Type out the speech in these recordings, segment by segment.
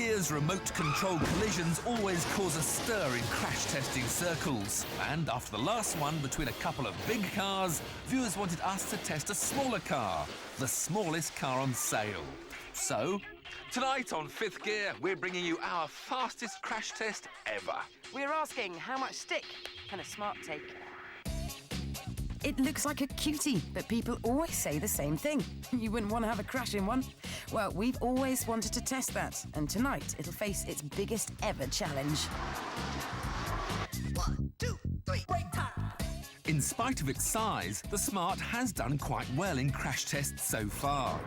Gear's remote-controlled collisions always cause a stir in crash testing circles. And after the last one between a couple of big cars, viewers wanted us to test a smaller car, the smallest car on sale. So, tonight on Fifth Gear, we're bringing you our fastest crash test ever. We're asking, how much stick can a Smart take? It looks like a cutie, but people always say the same thing. You wouldn't want to have a crash in one. Well, we've always wanted to test that, and tonight it'll face its biggest ever challenge. 1, 2, 3, break time! In spite of its size, the Smart has done quite well in crash tests so far.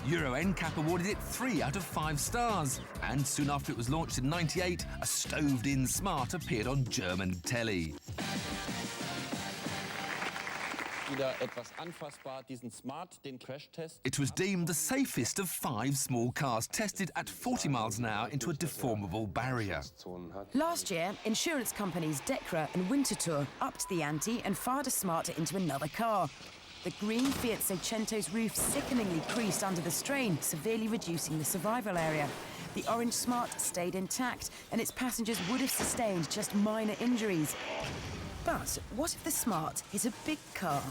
NCAP awarded it 3 out of 5 stars, and soon after it was launched in '98, a stoved-in Smart appeared on German telly. It was deemed the safest of 5 small cars tested at 40 miles an hour into a deformable barrier. Last year, insurance companies Decra and Winterthur upped the ante and fired a Smart into another car. The green Fiat Seicento's roof sickeningly creased under the strain, severely reducing the survival area. The orange Smart stayed intact, and its passengers would have sustained just minor injuries. But what if the Smart is a big car?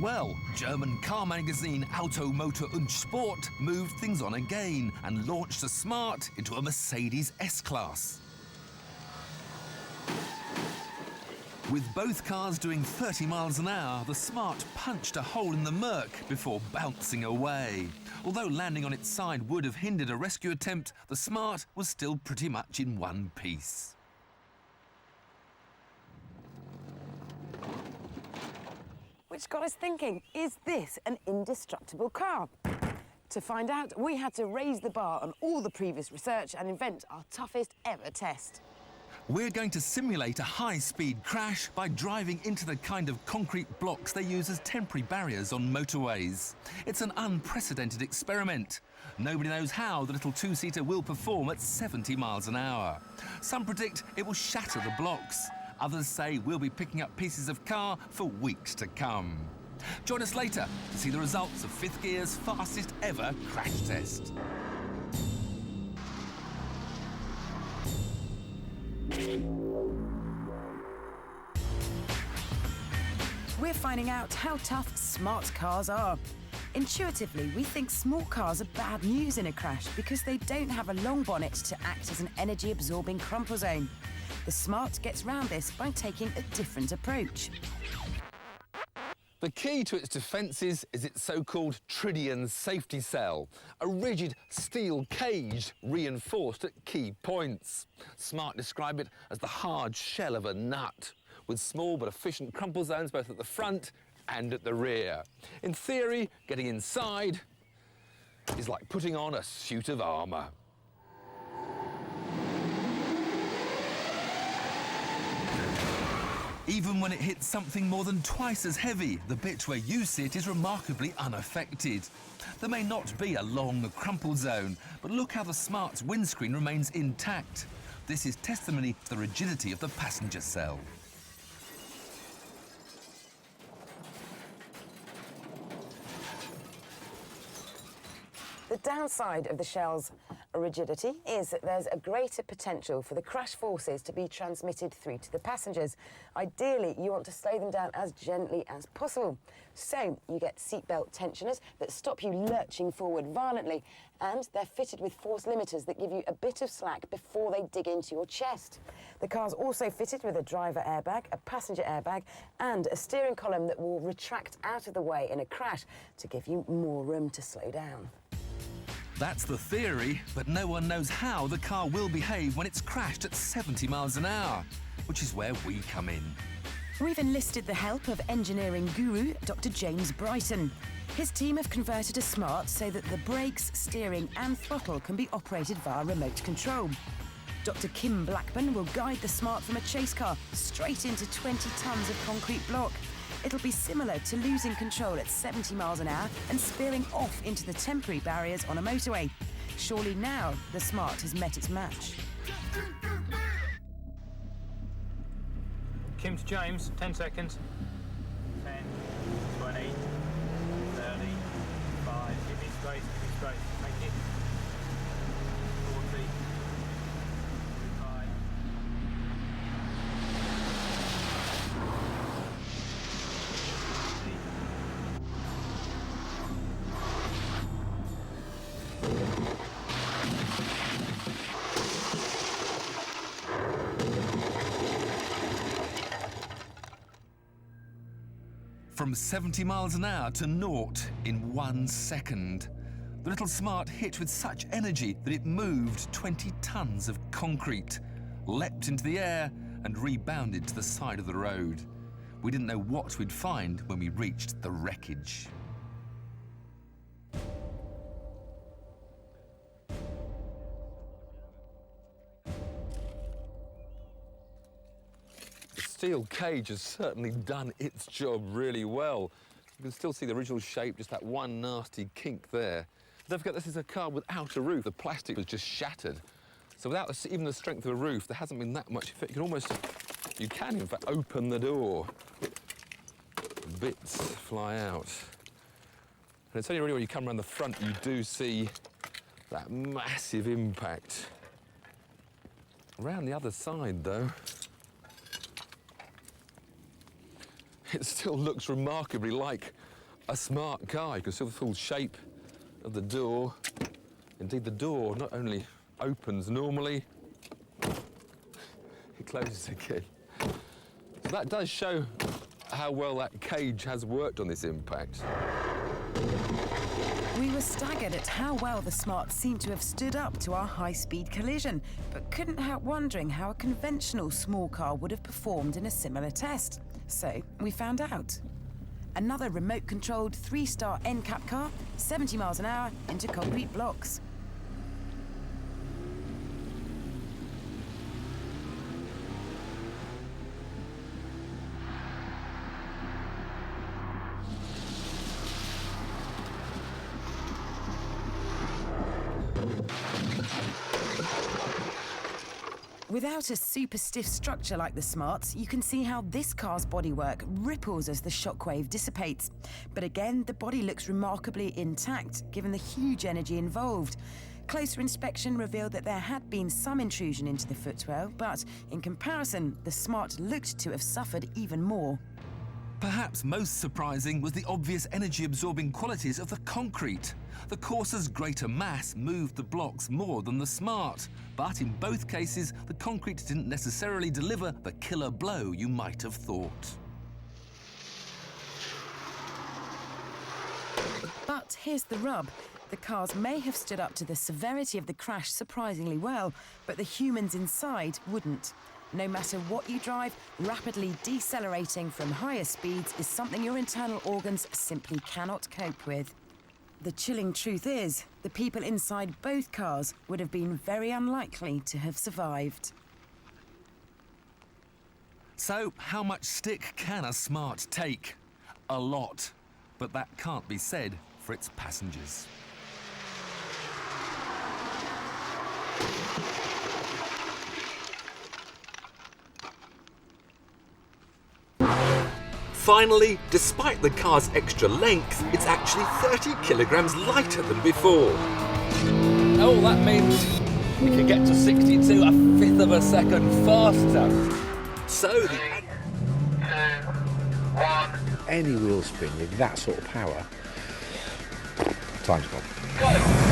Well, German car magazine Auto, Motor und Sport moved things on again and launched the Smart into a Mercedes S-Class. With both cars doing 30 miles an hour, the Smart punched a hole in the murk before bouncing away. Although landing on its side would have hindered a rescue attempt, the Smart was still pretty much in one piece. Which got us thinking, is this an indestructible car? To find out, we had to raise the bar on all the previous research and invent our toughest ever test. We're going to simulate a high-speed crash by driving into the kind of concrete blocks they use as temporary barriers on motorways. It's an unprecedented experiment. Nobody knows how the little two-seater will perform at 70 miles an hour. Some predict it will shatter the blocks. Others say we'll be picking up pieces of car for weeks to come. Join us later to see the results of Fifth Gear's fastest ever crash test. We're finding out how tough Smart cars are. Intuitively, we think small cars are bad news in a crash because they don't have a long bonnet to act as an energy-absorbing crumple zone. The Smart gets round this by taking a different approach. The key to its defences is its so-called tritium safety cell, a rigid steel cage reinforced at key points. Smart describe it as the hard shell of a nut, with small but efficient crumple zones both at the front and at the rear. In theory, getting inside is like putting on a suit of armour. Even when it hits something more than twice as heavy, the bit where you sit is remarkably unaffected. There may not be a long crumple zone, but look how the Smart's windscreen remains intact. This is testimony to the rigidity of the passenger cell. The downside of the shell's rigidity is that there's a greater potential for the crash forces to be transmitted through to the passengers. Ideally, you want to slow them down as gently as possible. So you get seatbelt tensioners that stop you lurching forward violently, and they're fitted with force limiters that give you a bit of slack before they dig into your chest. The car's also fitted with a driver airbag, a passenger airbag, and a steering column that will retract out of the way in a crash to give you more room to slow down. That's the theory, but no one knows how the car will behave when it's crashed at 70 miles an hour, which is where we come in. We've enlisted the help of engineering guru Dr. James Brighton. His team have converted a Smart so that the brakes, steering and throttle can be operated via remote control. Dr. Kim Blackburn will guide the Smart from a chase car straight into 20 tonnes of concrete block. It'll be similar to losing control at 70 miles an hour and spearing off into the temporary barriers on a motorway. Surely now the Smart has met its match. Kim to James, 10 seconds. 10, 20, 30, 5, give me Straight, straight. Thank you. 40. 45. From 70 miles an hour to naught in 1 second. The little Smart hit with such energy that it moved 20 tons of concrete, leapt into the air and rebounded to the side of the road. We didn't know what we'd find when we reached the wreckage. The steel cage has certainly done its job really well. You can still see the original shape, just that one nasty kink there. Don't forget, this is a car without a roof. The plastic was just shattered. So without even the strength of a roof, there hasn't been that much effect. You can in fact open the door. Bits fly out. And it's only really when you come around the front you do see that massive impact. Around the other side, though, it still looks remarkably like a Smart car. You can see the full shape of the door. Indeed, the door not only opens normally, it closes again. So that does show how well that cage has worked on this impact. We were staggered at how well the Smart seemed to have stood up to our high-speed collision, but couldn't help wondering how a conventional small car would have performed in a similar test. So we found out. Another remote-controlled 3-star NCAP car, 70 miles an hour into concrete blocks. Without a super stiff structure like the Smart's, you can see how this car's bodywork ripples as the shockwave dissipates. But again, the body looks remarkably intact, given the huge energy involved. Closer inspection revealed that there had been some intrusion into the footwell, but in comparison, the Smart looked to have suffered even more. Perhaps most surprising was the obvious energy-absorbing qualities of the concrete. The Corsa's greater mass moved the blocks more than the Smart, but in both cases, the concrete didn't necessarily deliver the killer blow you might have thought. But here's the rub. The cars may have stood up to the severity of the crash surprisingly well, but the humans inside wouldn't. No matter what you drive, rapidly decelerating from higher speeds is something your internal organs simply cannot cope with. The chilling truth is, the people inside both cars would have been very unlikely to have survived. So, how much stick can a Smart take? A lot. But that can't be said for its passengers. Finally, despite the car's extra length, it's actually 30 kilograms lighter than before. Oh, that means we can get to 62 a fifth of a second faster. So, Any wheel spin with that sort of power, time's gone.